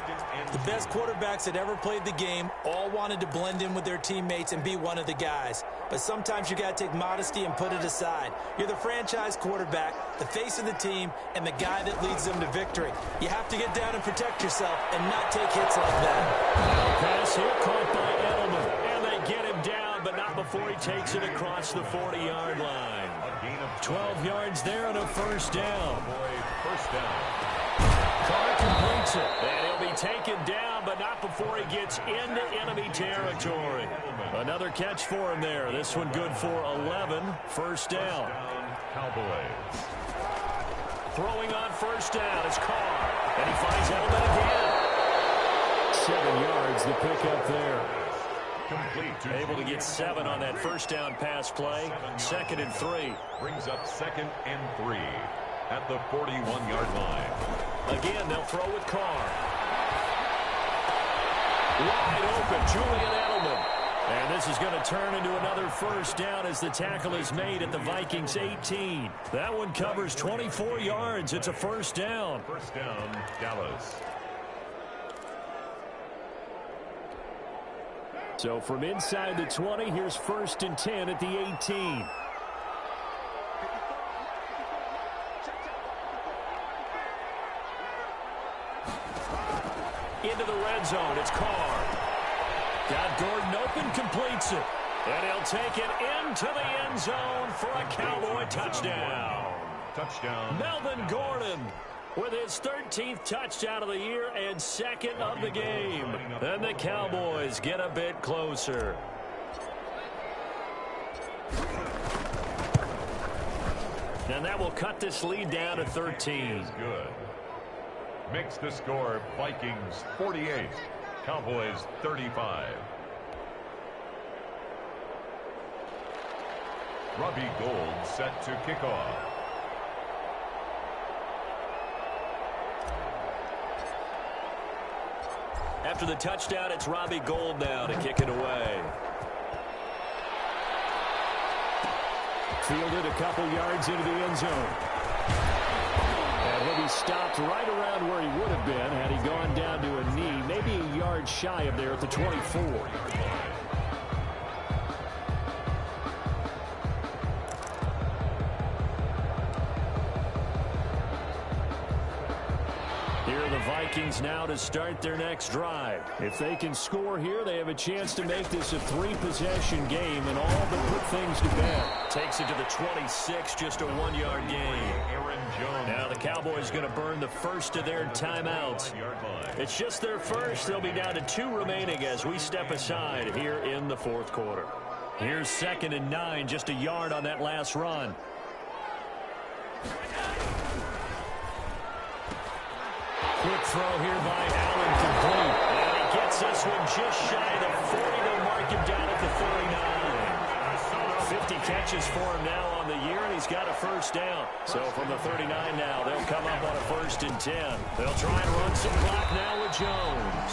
The best quarterbacks that ever played the game all wanted to blend in with their teammates and be one of the guys. But sometimes you got to take modesty and put it aside. You're the franchise quarterback, the face of the team, and the guy that leads them to victory. You have to get down and protect yourself and not take hits like that. Now pass here caught by Edelman. And they get him down, but not before he takes it across the 40-yard line. 12 yards there and a first down. First down. Carr completes it. And he'll be taken down, but not before he gets into enemy territory. Another catch for him there. This one good for 11. First down. Cowboys. Throwing on first down is Carr. And he finds Edelman again. 7 yards the pickup there. Able to get 7 on that first down pass play. Second and 3. Brings up second and 3 at the 41-yard line. Again, they'll throw with Carr. Wide open, Julian Edelman. And this is going to turn into another first down as the tackle is made at the Vikings 18. That one covers 24 yards. It's a first down. First down, Dallas. So from inside the 20, here's first and 10 at the 18. Into the red zone, it's Carr. Got Gordon open, completes it. And he'll take it into the end zone for a Cowboy touchdown. Touchdown. Melvin Gordon with his 13th touchdown of the year and second of the game. And the Cowboys get a bit closer. And that will cut this lead down to 13. Good. Makes the score Vikings 48, Cowboys 35. Robbie Gould set to kick off. After the touchdown, it's Robbie Gould now to kick it away. Fielded a couple yards into the end zone. And he'll be stopped right around where he would have been had he gone down to a knee, maybe a yard shy of there at the 24. Vikings now to start their next drive. If they can score here, they have a chance to make this a 3-possession game and all but put things to bed. Takes it to the 26, just a 1-yard gain. Now the Cowboys going to burn the first of their timeouts. It's just their first. They'll be down to 2 remaining as we step aside here in the fourth quarter. Here's second and 9, just a yard on that last run. Quick throw here by Allen, complete. And he gets this one just shy of the 40. They'll mark him down at the 39. 50 catches for him now on the year, and he's got a first down. So from the 39 now, they'll come up on a first and 10. They'll try and run some clock now with Jones.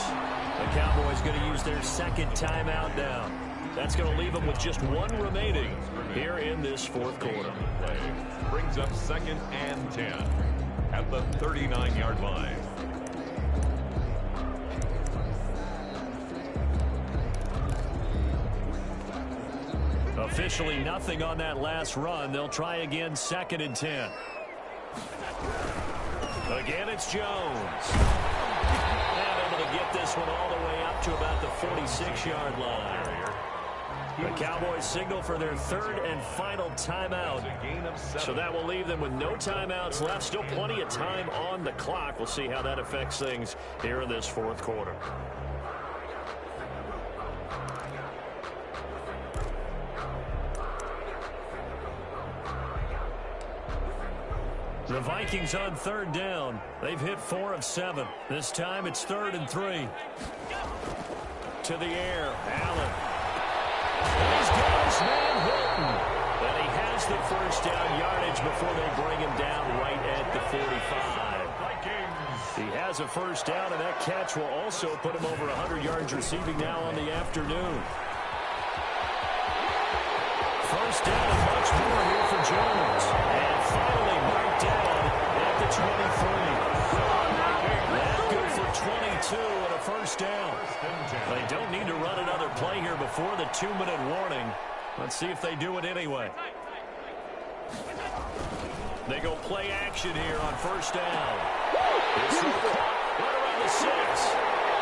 The Cowboys going to use their second timeout now. That's going to leave them with just 1 remaining here in this fourth quarter. Brings up second and 10 at the 39-yard line. Officially nothing on that last run. They'll try again, second and 10. Again, it's Jones. And able to get this one all the way up to about the 46-yard line. The Cowboys signal for their third and final timeout. So that will leave them with no timeouts left. Still plenty of time on the clock. We'll see how that affects things here in this fourth quarter. The Vikings on third down. They've hit 4 of 7. This time it's 3rd and 3. To the air, Allen. He's got his man Hilton. And he has the first down yardage before they bring him down right at the 45. He has a first down, and that catch will also put him over 100 yards receiving now on the afternoon. First down and much more here for Jones. And finally marked down at the 23. That good for 22 and a first down. They don't need to run another play here before the 2-minute warning. Let's see if they do it anyway. They go play action here on first down. It's right around the 6.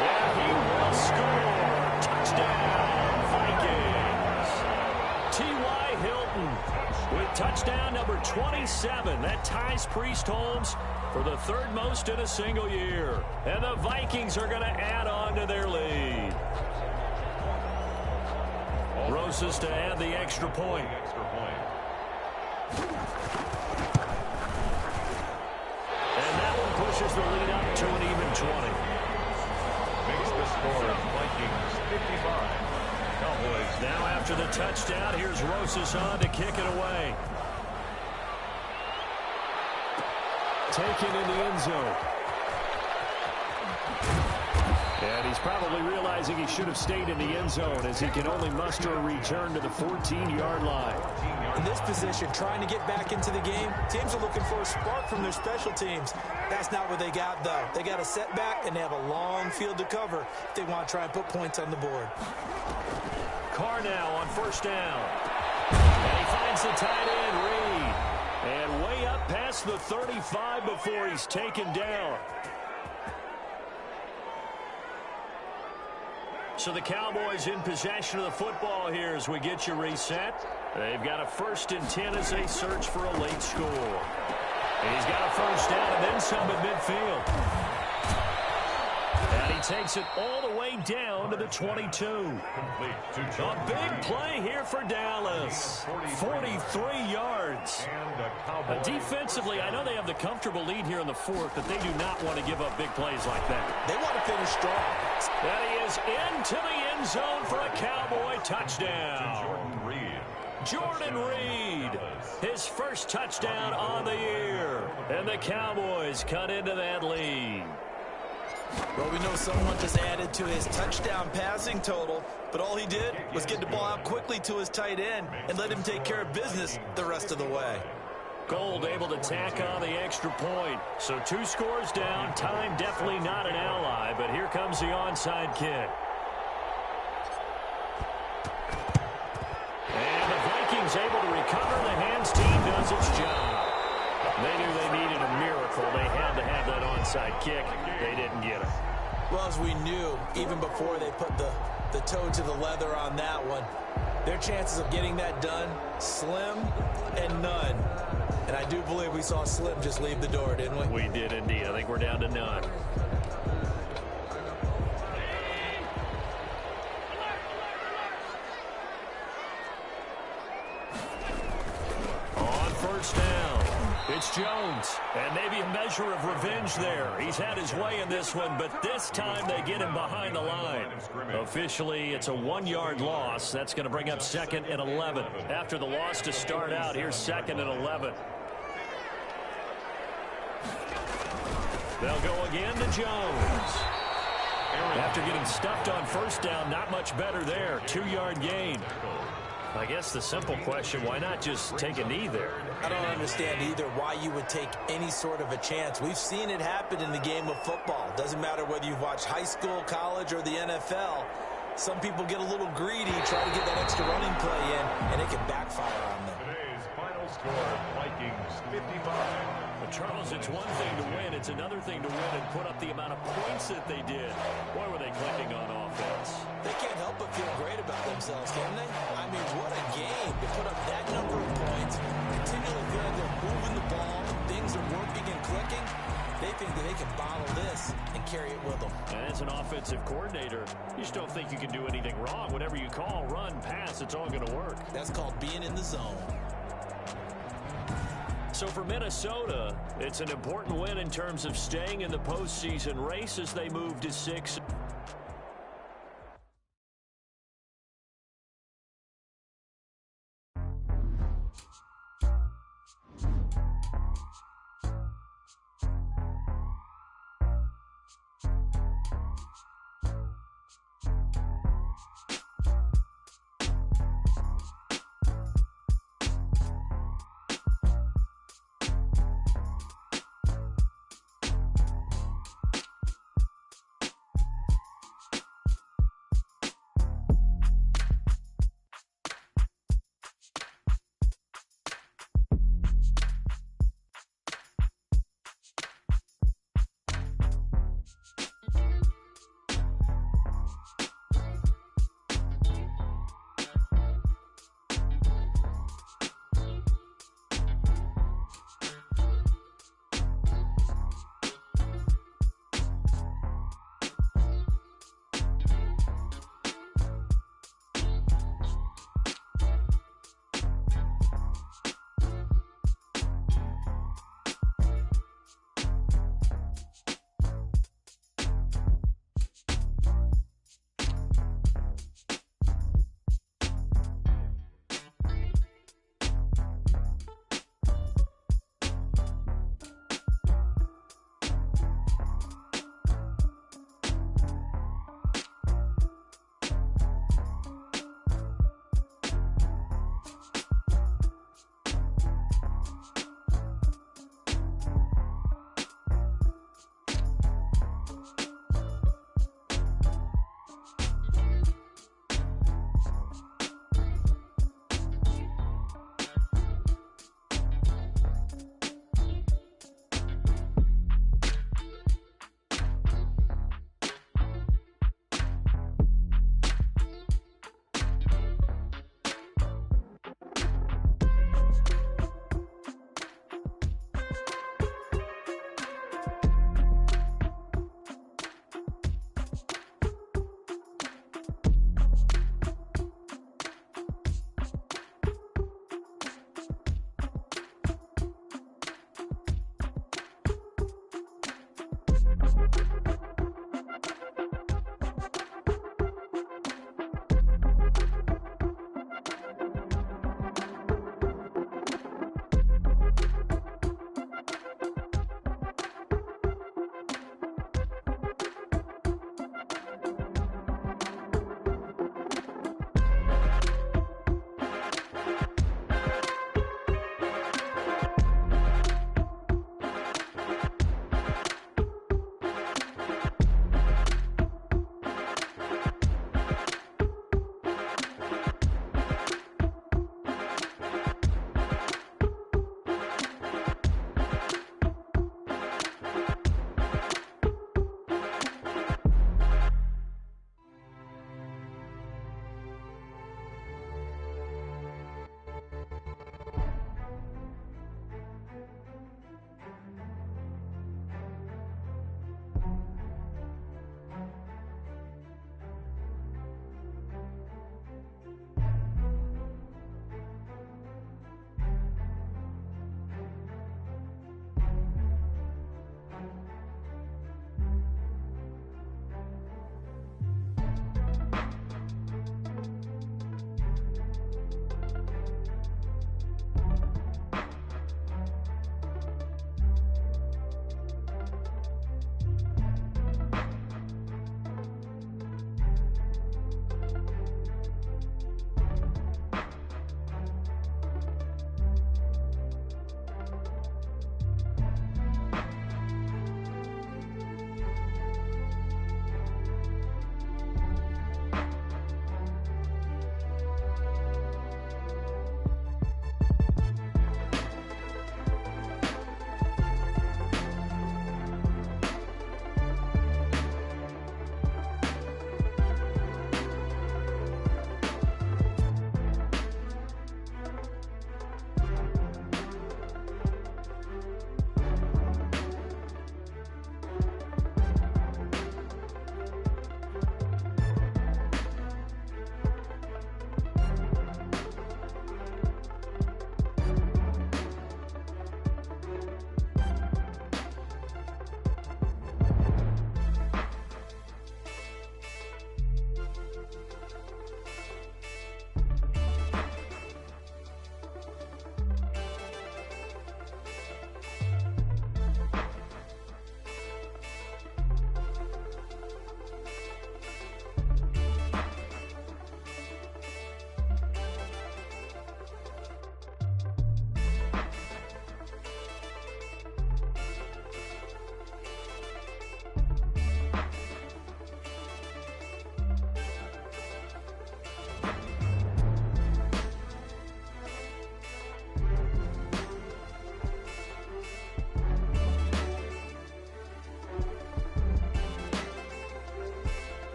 And he will score. Touchdown, Vikings. T.Y. Hilton with touchdown number 27. That ties Priest Holmes for the 3rd most in a single year. And the Vikings are going to add on to their lead. Rosas to add the extra point. And that one pushes the lead up to an even 20. Makes the score Vikings 55. Cowboys. Now after the touchdown, here's Rosas on to kick it away. Taken in the end zone. And he's probably realizing he should have stayed in the end zone as he can only muster a return to the 14-yard line. In this position, trying to get back into the game, teams are looking for a spark from their special teams. That's not what they got, though. They got a setback, and they have a long field to cover if they want to try and put points on the board. Carr now on first down. And he finds the tight end, Reed. And way up past the 35 before he's taken down. So the Cowboys in possession of the football here as we get you reset. They've got a 1st and 10 as they search for a late score. And he's got a first down and then some at midfield. And he takes it all the way down to the 22. A big play here for Dallas. 43 yards. Defensively, I know they have the comfortable lead here in the 4th, but they do not want to give up big plays like that. They want to finish strong. And he is into the end zone for a Cowboy touchdown. Jordan Reed, his first touchdown on the year. And the Cowboys cut into that lead. Well, we know someone just added to his touchdown passing total, but all he did was get the ball out quickly to his tight end and let him take care of business the rest of the way. Gold able to tack on the extra point. So 2 scores down. Time definitely not an ally, but here comes the onside kick. And the Vikings able to recover. The hands team does its job. They knew they needed a miracle. They had to have that onside kick. They didn't get it. Well, as we knew, even before they put the toe to the leather on that one, their chances of getting that done, slim and none. And I do believe we saw Slim just leave the door, didn't we? We did indeed. I think we're down to none. On first down, it's Jones. And maybe a measure of revenge there. He's had his way in this one, but this time they get him behind the line. Officially, it's a 1-yard loss. That's going to bring up 2nd and 11. After the loss to start out, here's 2nd and 11. They'll go again to Jones. After getting stuffed on first down, not much better there. 2-yard gain. I guess the simple question, why not just take a knee there? I don't understand either why you would take any sort of a chance. We've seen it happen in the game of football. Doesn't matter whether you've watched high school, college, or the NFL. Some people get a little greedy, try to get that extra running play in, and it can backfire on them. Today's final score, Vikings 55, Well, Charles, it's one thing to win. It's another thing to win and put up the amount of points that they did. Boy, were they clicking on offense. They can't help but feel great about themselves, can they? I mean, what a game to put up that number of points. Continually feel like they're moving the ball. Things are working and clicking. They think that they can bottle this and carry it with them. And as an offensive coordinator, you just don't think you can do anything wrong. Whatever you call, run, pass, it's all going to work. That's called being in the zone. So for Minnesota, it's an important win in terms of staying in the postseason race as they move to 6.